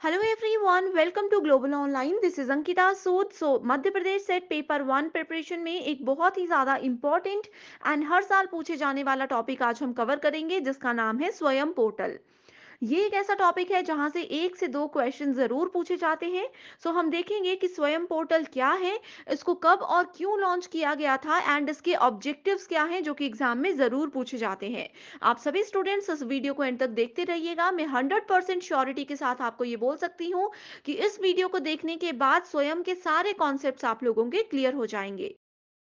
Hello everyone, welcome to Global Online. This is Ankita Sood. Madhya Pradesh set paper one preparation में एक बहुत ही ज़्यादा important and हर साल पूछे जाने वाला टॉपिक आज हम कवर करेंगे, जिसका नाम है स्वयं पोर्टल। ये एक ऐसा टॉपिक है जहां से एक से दो क्वेश्चन जरूर पूछे जाते हैं। हम देखेंगे कि स्वयं पोर्टल क्या है, इसको कब और क्यों लॉन्च किया गया था एंड इसके ऑब्जेक्टिव्स क्या हैं जो कि एग्जाम में जरूर पूछे जाते हैं। आप सभी स्टूडेंट्स इस वीडियो को एंड तक देखते रहिएगा। मैं 100% श्योरिटी के साथ आपको ये बोल सकती हूँ कि इस वीडियो को देखने के बाद स्वयं के सारे कॉन्सेप्ट्स आप लोगों के क्लियर हो जाएंगे।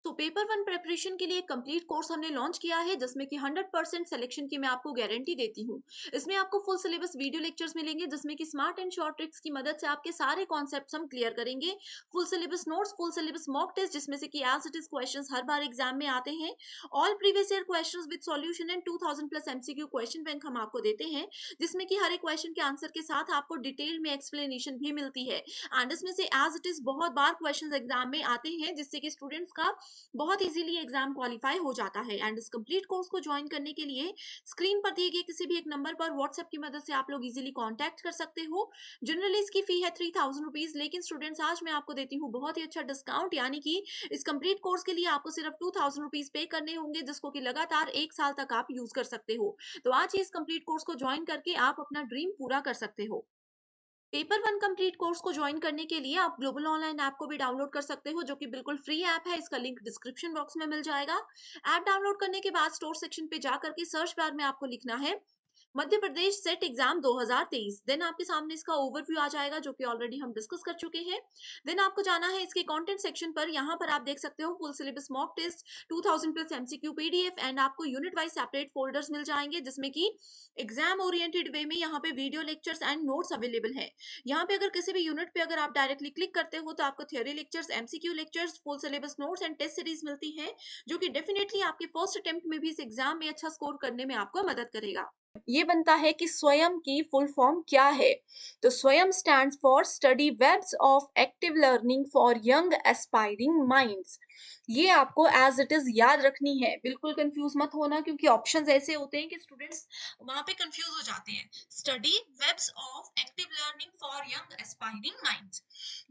तो पेपर वन प्रेपरेशन के लिए एक कंप्लीट कोर्स हमने लॉन्च किया है, जिसमें कि 100% सिलेक्शन की मैं आपको गारंटी देती हूँ। इसमें आपको फुल सिलेबस वीडियो लेक्चर्स मिलेंगे, जिसमें कि स्मार्ट एंड शॉर्ट ट्रिक्स की मदद से आपके सारे कॉन्सेप्ट्स हम क्लियर करेंगे। Full syllabus notes, full syllabus mock test, जिसमें से कि एज इट इज क्वेश्चंस हर बार एग्जाम में आते हैं। All previous year questions with solution and 2000 plus MCQ question bank हम आपको देते हैं, जिसमें कि हर एक क्वेश्चन के आंसर के साथ आपको डिटेल में एक्सप्लेनेशन भी मिलती है। एंड इसमें से एज इट इज बहुत बार क्वेश्चन एग्जाम में आते हैं, जिससे कि स्टूडेंट्स का बहुत इजीली एग्जाम क्वालिफाई हो जाता है। एंड इस कंप्लीट कोर्स को ज्वाइन करने के लिए स्क्रीन पर दिए गए किसी भी एक नंबर पर व्हाट्सएप की मदद से आप लोग इजीली कांटेक्ट कर सकते हो। जनरली इसकी फी है 3000 रुपीज, लेकिन स्टूडेंट्स आज मैं आपको देती हूँ बहुत ही अच्छा डिस्काउंट, यानी कि इस कंप्लीट कोर्स के लिए आपको सिर्फ 2000 रुपीज पे करने होंगे, जिसको कि लगातार एक साल तक आप यूज कर सकते हो। तो आज ही इस कंप्लीट कोर्स को ज्वाइन करके आप अपना ड्रीम पूरा कर सकते हो। पेपर वन कंप्लीट कोर्स को ज्वाइन करने के लिए आप ग्लोबल ऑनलाइन ऐप को भी डाउनलोड कर सकते हो, जो कि बिल्कुल फ्री ऐप है। इसका लिंक डिस्क्रिप्शन बॉक्स में मिल जाएगा। ऐप डाउनलोड करने के बाद स्टोर सेक्शन पे जा करके सर्च बार में आपको लिखना है Madhya Pradesh set exam 2023। Then आपके सामने इसका ओवरव्यू आ जाएगा, जो कि ऑलरेडी हम डिस्कस कर चुके हैं। देन आपको जाना है इसके कंटेंट सेक्शन पर। यहाँ पर आप देख सकते हो full syllabus mock test, 2000 plus MCQ PDF and आपको यूनिट वाइज सेपरेट फोल्डर्स मिल जाएंगे, जिसमें कि एग्जाम ओरिएंटेड वे में यहाँ पे video lectures and notes available है। यहाँ पे अगर किसी भी यूनिट पे अगर आप डायरेक्टली क्लिक करते हो तो आपको theory lectures, MCQ lectures, full syllabus notes and test series मिलती है, जो कि डेफिनेटली आपके फर्स्ट अटेम्प्ट में भी इस एग्जाम में अच्छा स्कोर करने में आपको मदद करेगा। ये बनता है कि स्वयं की फुल फॉर्म क्या है। तो Swayam stands for study webs of active learning for young aspiring minds. ये आपको एज इट इज याद रखनी है, बिल्कुल कंफ्यूज मत होना, क्योंकि ऑप्शंस ऐसे होते हैं कि स्टूडेंट्स वहां पे कंफ्यूज हो जाते हैं। Study webs of active learning for young aspiring minds,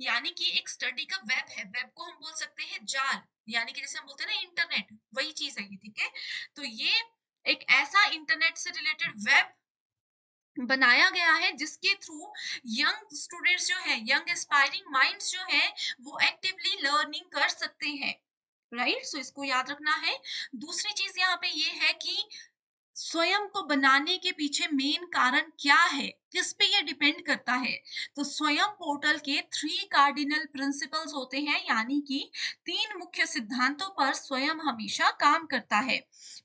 यानी कि एक स्टडी का वेब है। वेब को हम बोल सकते हैं जाल, यानी कि जैसे हम बोलते हैं ना इंटरनेट, वही चीज है ये, ठीक है। तो ये एक ऐसा इंटरनेट से रिलेटेड वेब बनाया गया है, जिसके थ्रू यंग स्टूडेंट्स जो है, यंग एस्पायरिंग माइंड्स जो है, वो एक्टिवली लर्निंग कर सकते हैं। राइट, सो इसको याद रखना है। दूसरी चीज यहाँ पे ये है कि स्वयं को बनाने के पीछे मेन कारण क्या है, किस पे ये डिपेंड करता है। तो स्वयं पोर्टल के 3 कार्डिनल प्रिंसिपल्स होते हैं, यानी कि 3 मुख्य सिद्धांतों पर स्वयं हमेशा काम करता है।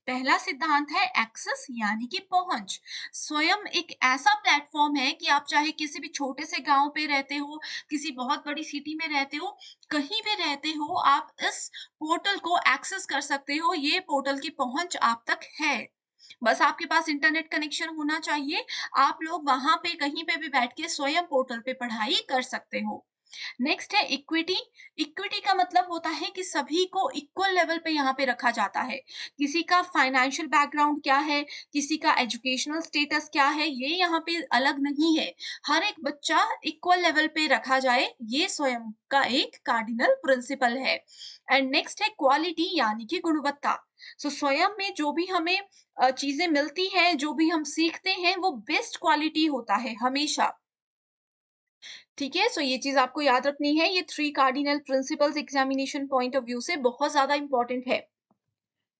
पहला सिद्धांत है एक्सेस, यानी कि पहुंच। स्वयं एक ऐसा प्लेटफॉर्म है कि आप चाहे किसी भी छोटे से गांव पे रहते हो, किसी बहुत बड़ी सिटी में रहते हो, कहीं भी रहते हो, आप इस पोर्टल को एक्सेस कर सकते हो। ये पोर्टल की पहुंच आप तक है, बस आपके पास इंटरनेट कनेक्शन होना चाहिए। आप लोग वहां पे कहीं पे भी बैठ के स्वयं पोर्टल पे पढ़ाई कर सकते हो। नेक्स्ट है इक्विटी। इक्विटी का मतलब होता है कि सभी को इक्वल लेवल पे यहाँ पे रखा जाता है। किसी का फाइनेंशियल बैकग्राउंड क्या है, किसी का एजुकेशनल स्टेटस क्या है, ये यहाँ पे अलग नहीं है। हर एक बच्चा इक्वल लेवल पे रखा जाए, ये स्वयं का एक कार्डिनल प्रिंसिपल है। एंड नेक्स्ट है क्वालिटी, यानी कि गुणवत्ता। स्वयं में जो भी हमें चीजें मिलती हैं, जो भी हम सीखते हैं, वो बेस्ट क्वालिटी होता है हमेशा। ठीक है, ये चीज आपको याद रखनी है। ये 3 cardinal principles examination point of view से बहुत ज्यादा इंपॉर्टेंट है।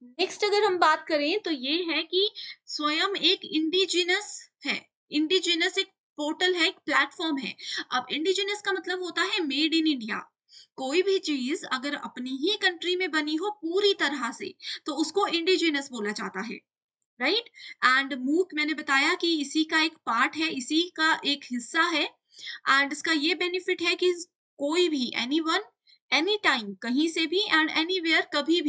नेक्स्ट अगर हम बात करें तो ये है कि स्वयं एक इंडिजिनस है। इंडिजिनस एक पोर्टल है, एक प्लेटफॉर्म है। अब इंडिजिनस का मतलब होता है मेड इन इंडिया। कोई भी चीज अगर अपनी ही कंट्री में बनी हो पूरी तरह से, तो उसको इंडिजिनस बोला जाता है। राइट, एंड मूक मैंने बताया कि इसी का एक पार्ट है, इसी का एक हिस्सा है। एंड इसका ये बेनिफिट है कि कोई भी एनीवन, एनी टाइम, कहीं से भी एंड एनीवेयर, कभी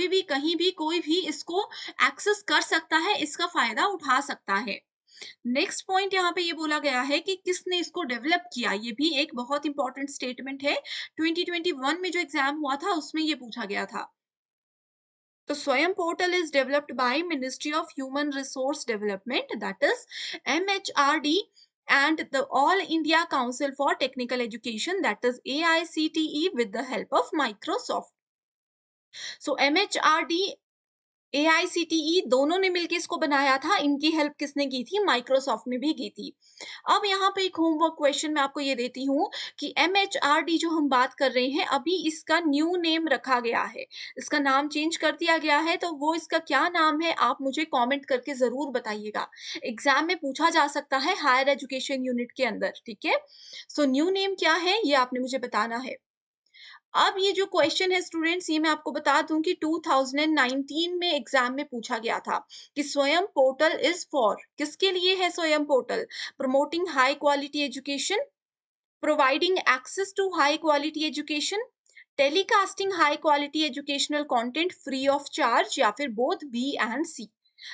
भी कहीं भी कोई भी इसको एक्सेस कर सकता है, इसका फायदा उठा सकता है। नेक्स्ट पॉइंट यहाँ पे ये बोला गया है कि किसने इसको डेवलप किया, ये भी एक बहुत इंपॉर्टेंट स्टेटमेंट है। 2021 में जो एग्जाम हुआ था उसमें ये पूछा गया था। तो स्वयं portal is developed by Ministry of Human Resource development, that is MHRD, and the All India Council for Technical Education, that is AICTE, with the help of Microsoft. So MHRD, AICTE दोनों ने मिलकर इसको बनाया था। इनकी help किसने की थी? माइक्रोसॉफ्ट ने भी की थी। अब यहाँ पे एक होमवर्क क्वेश्चन मैं आपको ये देती हूँ कि MHRD जो हम बात कर रहे हैं, अभी इसका न्यू नेम रखा गया है, इसका नाम चेंज कर दिया गया है, तो वो इसका क्या नाम है आप मुझे कमेंट करके ज़रूर बताइएगा। एग्ज़ाम में पूछा जा सकता है हायर एजुकेशन यूनिट के अंदर, ठीक है? सो न्यू नेम क्या है ये आपने मुझे बताना है। अब ये जो क्वेश्चन है स्टूडेंट्स, ये मैं आपको बता दूं कि 2019 में एग्जाम में पूछा गया था कि स्वयं पोर्टल इज फॉर, किसके लिए है Swayam portal? Promoting high quality education, providing access to high quality education, telecasting high quality educational content free of charge, या फिर बोथ बी एंड सी।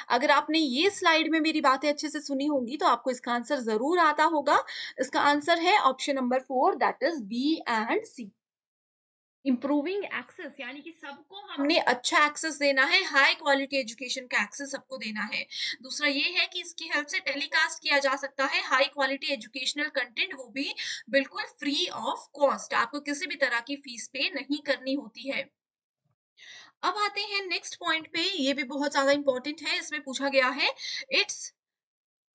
अगर आपने ये स्लाइड में मेरी बातें अच्छे से सुनी होंगी तो आपको इसका आंसर जरूर आता होगा। इसका आंसर है option number 4, that is B and C. Improving access यानी कि सबको हमने अच्छा एक्सेस देना है, हाई क्वालिटी एजुकेशन का एक्सेस सबको देना है। दूसरा ये है कि इसकी हेल्प से टेलीकास्ट किया जा सकता है हाई क्वालिटी एजुकेशनल कंटेंट, वो भी बिल्कुल फ्री ऑफ कॉस्ट, आपको किसी भी तरह की फीस पे नहीं करनी होती है। अब आते हैं नेक्स्ट पॉइंट पे, ये भी बहुत ज्यादा इंपॉर्टेंट है। इसमें पूछा गया है it's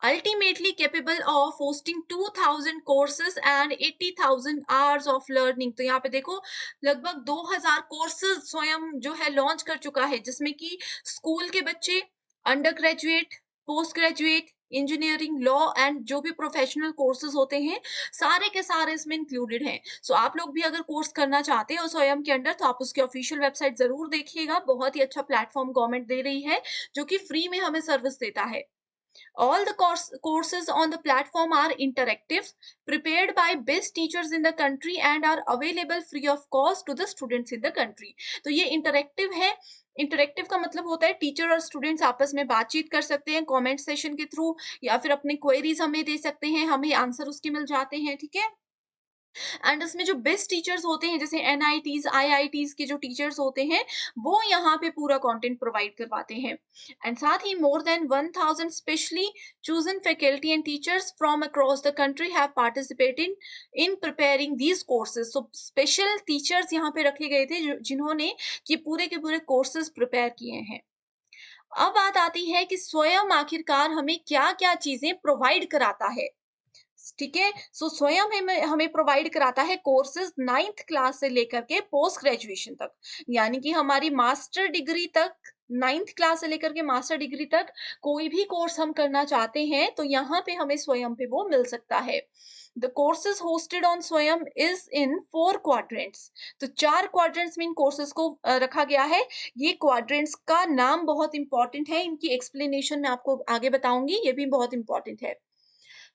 ultimately capable of hosting 2000 courses and 80,000 hours of learning। तो यहाँ पे देखो लगभग 2000 कोर्सेज स्वयं जो है लॉन्च कर चुका है, जिसमें कि स्कूल के बच्चे, under graduate, post graduate, engineering, law and जो भी प्रोफेशनल कोर्सेज होते हैं, सारे के सारे इसमें इंक्लूडेड हैं। सो आप लोग भी अगर कोर्स करना चाहते हो स्वयं के अंडर, तो आप उसकी ऑफिशियल वेबसाइट जरूर देखिएगा। बहुत ही अच्छा प्लेटफॉर्म गवर्नमेंट दे रही है जो कि फ्री में हमें सर्विस देता है। All the courses on the platform are interactive, prepared by best teachers in the country and are available free of cost to the students in the country। तो ये इंटरेक्टिव है। इंटरेक्टिव का मतलब होता है टीचर और स्टूडेंट्स आपस में बातचीत कर सकते हैं कमेंट सेशन के थ्रू, या फिर अपने क्वेरीज हमें दे सकते हैं, हमें आंसर उसके मिल जाते हैं, ठीक है? एंड इसमें जो बेस्ट टीचर्स होते हैं, जैसे एनआईटीज, आईआईटीज के जो टीचर्स होते हैं, वो यहाँ पे पूरा कंटेंट प्रोवाइड करवाते हैं। एंड साथ ही more than 1000 specially chosen faculty and teachers from across the country have participated in preparing these courses. So special teachers यहाँ पे रखे गए थे जिन्होंने ये पूरे के पूरे कोर्सेज प्रिपेयर किए हैं। अब बात आती है कि स्वयं आखिरकार हमें क्या क्या चीजें प्रोवाइड कराता है, ठीक है? सो स्वयं हमें हमें प्रोवाइड कराता है कोर्सेज 9th क्लास से लेकर के पोस्ट ग्रेजुएशन तक, यानी कि हमारी मास्टर डिग्री तक, 9th क्लास से लेकर के मास्टर डिग्री तक कोई भी कोर्स हम करना चाहते हैं तो यहाँ पे हमें स्वयं पे वो मिल सकता है। द कोर्सेज होस्टेड ऑन स्वयं इज इन 4 क्वाड्रेंट्स। तो 4 क्वाड्रेंट्स में इन कोर्सेज को रखा गया है। ये क्वाड्रेंट्स का नाम बहुत इंपॉर्टेंट है, इनकी एक्सप्लेनेशन मैं आपको आगे बताऊंगी, ये भी बहुत इंपॉर्टेंट है।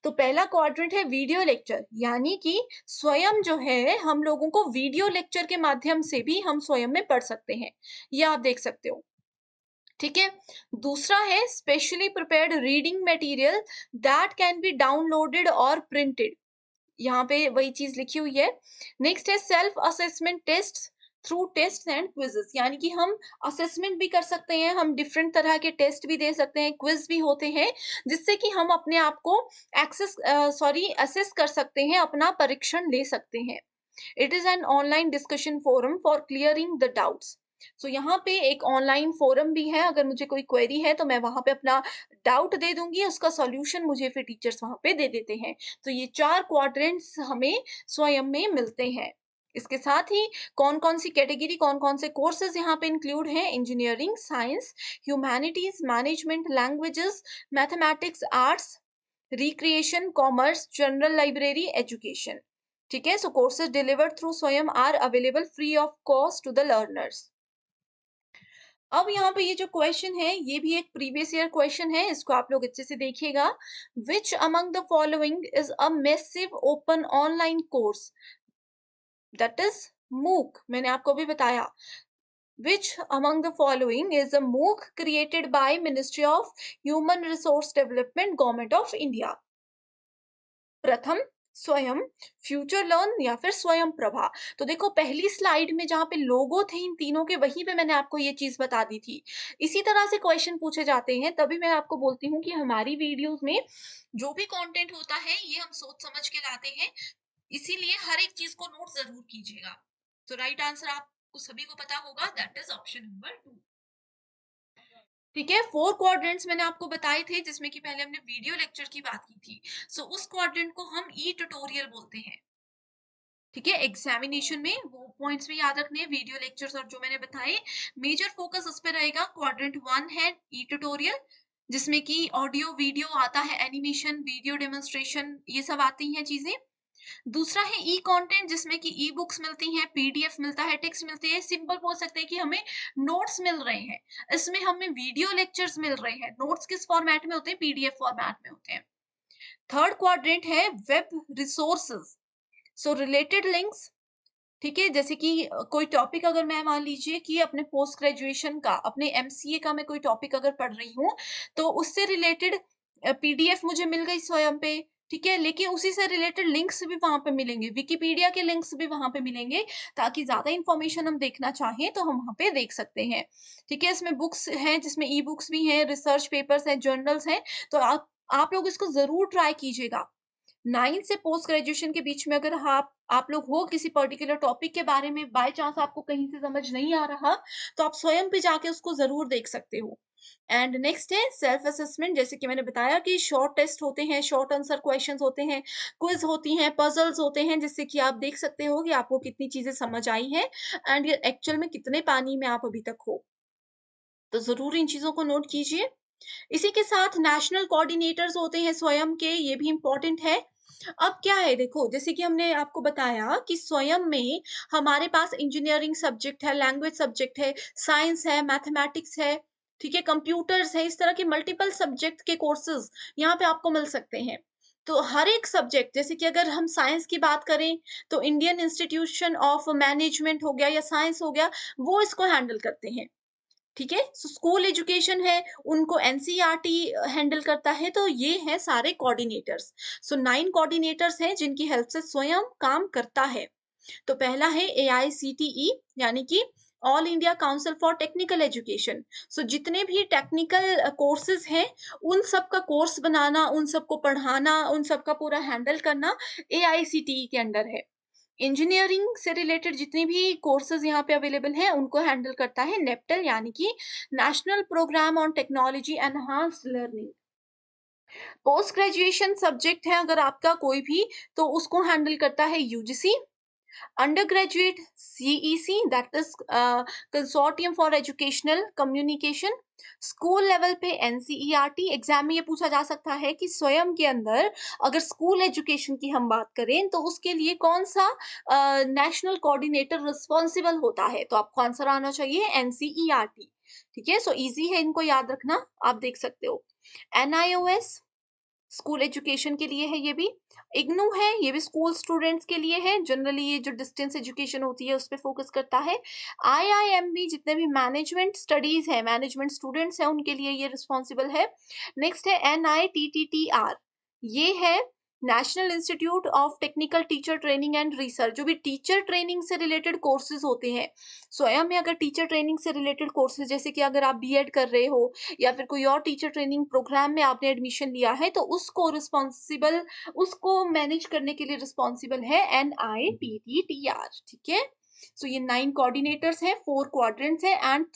तो पहला क्वाड्रेंट है वीडियो लेक्चर, यानी कि स्वयं जो है हम लोगों को वीडियो लेक्चर के माध्यम से भी हम स्वयं में पढ़ सकते हैं, ये आप देख सकते हो, ठीक है? दूसरा है specially prepared reading material that can be downloaded और प्रिंटेड, यहाँ पे वही चीज लिखी हुई है। नेक्स्ट है self assessment test through test and quizzes, यानी कि हम असेसमेंट भी कर सकते हैं, हम डिफरेंट तरह के टेस्ट भी दे सकते हैं, क्विज भी होते हैं, जिससे कि हम अपने आप को असेस कर सकते हैं, अपना परीक्षण ले सकते हैं। It is an online discussion forum for clearing the doubts. So यहाँ पे एक ऑनलाइन फोरम भी है, अगर मुझे कोई क्वेरी है तो मैं वहां पे अपना डाउट दे दूंगी, उसका सॉल्यूशन मुझे फिर टीचर्स वहां पे दे देते हैं। तो ये 4 क्वाड्रेंट्स हमें स्वयं में मिलते हैं। इसके साथ ही कौन कौन सी कैटेगरी, कौन कौन से कोर्सेज यहाँ पे इंक्लूड हैं? Engineering, science, humanities, management, languages, mathematics, arts, recreation, commerce, general library, education, ठीक है? So courses delivered through Swayam are available free of cost to the learners. अब यहाँ पे ये जो क्वेश्चन है, ये भी एक प्रीवियस ईयर क्वेश्चन है, इसको आप लोग अच्छे से देखिएगा। Which among the following is a massive open online course, that is MOOC. मैंने आपको अभी बताया, which among the following is a MOOC created by Ministry of Human Resource Development, Government of India. Pratham, Swayam, future learn या फिर स्वयं प्रभा। तो देखो पहली स्लाइड में जहाँ पे लोगो थे इन तीनों के, वहीं पे मैंने आपको ये चीज़ बता दी थी। इसी तरह से क्वेश्चन पूछे जाते हैं, तभी मैं आपको बोलती हूँ कि हमारी वीडियोज़ में जो भी कंटेंट होता है ये हम सोच समझ के लाते हैं, इसीलिए हर एक चीज़ को नोट ज़रूर कीजिएगा। तो राइट आंसर आपको सभी को पता होगा, दैट इज़ ऑप्शन नंबर 2। ठीक है, 4 क्वाड्रेंट्स मैंने आपको बताए थे, जिसमें कि पहले हमने वीडियो लेक्चर की बात की थी। सो उस क्वाड्रेंट को हम ई ट्यूटोरियल बोलते हैं। ठीक है, एग्जामिनेशन में वो पॉइंट्स भी याद रखने हैं, वीडियो लेक्चर्स और जो मैंने बताए, मेजर फोकस उस पे रहेगा। क्वाड्रेंट 1 है ई ट्यूटोरियल, जिसमें कि ऑडियो, वीडियो आता है, एनिमेशन, वीडियो डेमोन्स्ट्रेशन, ये सब आती हैं चीजें। दूसरा है ई कंटेंट, जिसमें कि ई बुक्स मिलती हैं, पीडीएफ मिलता है, टेक्स्ट मिलते हैं, सिंपल बोल सकते हैं कि हमें नोट्स मिल रहे हैं। इसमें हमें वीडियो लेक्चर्स मिल रहे हैं। नोट्स किस फॉर्मेट में होते हैं? पीडीएफ फॉर्मेट में होते हैं। थर्ड क्वाड्रेंट है वेब रिसोर्सेज, सो रिलेटेड लिंक्स। ठीक है, जैसे कि कोई टॉपिक अगर मैं मान लीजिए कि अपने पोस्ट ग्रेजुएशन का, अपने एमसीए का मैं कोई टॉपिक अगर पढ़ रही हूँ, तो उससे रिलेटेड पीडीएफ मुझे मिल गई स्वयं पे, ठीक है? लेकिन उसी से रिलेटेड लिंक्स भी वहाँ पे मिलेंगे, विकिपीडिया के लिंक्स भी वहाँ पे मिलेंगे, ताकि ज़्यादा इन्फॉर्मेशन हम देखना चाहें तो हम वहाँ पे देख सकते हैं। ठीक है? इसमें बुक्स हैं, जिसमें ई बुक्स भी हैं, रिसर्च पेपर्स हैं, जर्नल्स हैं, तो आप लोग इसको ज़रूर ट्राई कीजिएगा। 9 से पोस्ट ग्रेजुएशन के बीच में अगर आप लोग हो, किसी पर्टिकुलर टॉपिक के बारे में बाय चांस आपको कहीं से समझ नहीं आ रहा, तो आप स्वयं पे जाके उसको ज़रूर देख सकते हो। एंड नेक्स्ट है सेल्फ असेसमेंट, जैसे कि मैंने बताया कि शॉर्ट टेस्ट होते हैं, शॉर्ट आंसर क्वेश्चंस होते हैं, क्विज़ होती हैं, पज़ल्स होते हैं, जिससे कि आप देख सकते हो कि आपको कितनी चीज़ें समझ आई हैं एंड ये एक्चुअल में कितने पानी में आप अभी तक हो। तो ज़रूर इन चीज़ों को नोट कीजिए। इसी के साथ नेशनल कोऑर्डिनेटर्स होते हैं स्वयं के, ये भी इम्पोर्टेंट है। अब क्या है देखो, जैसे कि हमने आपको बताया कि स्वयं में हमारे पास इंजीनियरिंग सब्जेक्ट है, लैंग्वेज सब्जेक्ट है, साइंस है, मैथमेटिक्स है, ठीक है, कंप्यूटर्स है, इस तरह के मल्टीपल सब्जेक्ट के कोर्सेज़ यहाँ पे आपको मिल सकते हैं। तो हर एक सब्जेक्ट, जैसे कि अगर हम साइंस की बात करें, तो इंडियन इंस्टीट्यूशन ऑफ मैनेजमेंट हो गया या साइंस हो गया, वो इसको हैंडल करते हैं। ठीक है? सो स्कूल एजुकेशन है, उनको एनसीईआरटी हैंडल करता है, तो ये हैं सारे कोऑर्डिनेटर्स। सो 9 कोऑर्डिनेटर्स हैं जिनकी हेल्प से स्वयं काम करता है। तो पहला है एआईसीटीई, यानी कि All India Council for Technical Education. So जितने भी टेक्निकल कोर्सेज़ हैं, उन सब का कोर्स बनाना, उन सबको पढ़ाना, उन सब का पूरा हैंडल करना एआईसीटीई के अंडर है। इंजीनियरिंग से रिलेटेड जितनी भी कोर्सेज़ यहाँ पे अवेलेबल हैं, उनको हैंडल करता है नेप्टल, यानी कि national programme on technology enhanced learning. Post graduation subject है अगर आपका कोई भी, तो उसको हैंडल करता है UGC. Under graduate CEC, that is consortium for educational communication. School level पे एनसीईआरटी। एग्जाम में ये पूछा जा सकता है कि स्वयं के अंदर अगर स्कूल एजुकेशन की हम बात करें, तो उसके लिए कौन सा नेशनल कोऑर्डिनेटर रिस्पॉन्सिबल होता है, तो आपको आंसर आना चाहिए एनसीईआरटी। ठीक है, सो इजी है, इनको याद रखना, आप देख सकते हो। एनआईओएस स्कूल एजुकेशन के लिए है ये भी। इग्नू है, ये भी स्कूल स्टूडेंट्स के लिए है, जनरली ये जो डिस्टेंस एजुकेशन होती है उस पे फोकस करता है। आईआईएमबी जितने भी मैनेजमेंट स्टडीज है, मैनेजमेंट स्टूडेंट्स हैं, उनके लिए ये रिस्पॉन्सिबल है। नेक्स्ट है एनआईटीटीटीआर, ये है national institute of technical teacher training and research, जो भी टीचर ट्रेनिंग से रिलेटेड कोर्सेज होते हैं। स्वयं में अगर टीचर ट्रेनिंग से रिलेटेड कोर्सेज, जैसे कि अगर आप बीएड कर रहे हो या फिर कोई और टीचर ट्रेनिंग प्रोग्राम में आपने एडमिशन लिया है, तो उसको मैनेज करने के लिए रिस्पॉन्सिबल है एनआईटीटीटीआर। ठीक है, सो ये 9 कोऑर्डिनेटर्स हैं, 4 क्वाड्रेंट्स हैं एंड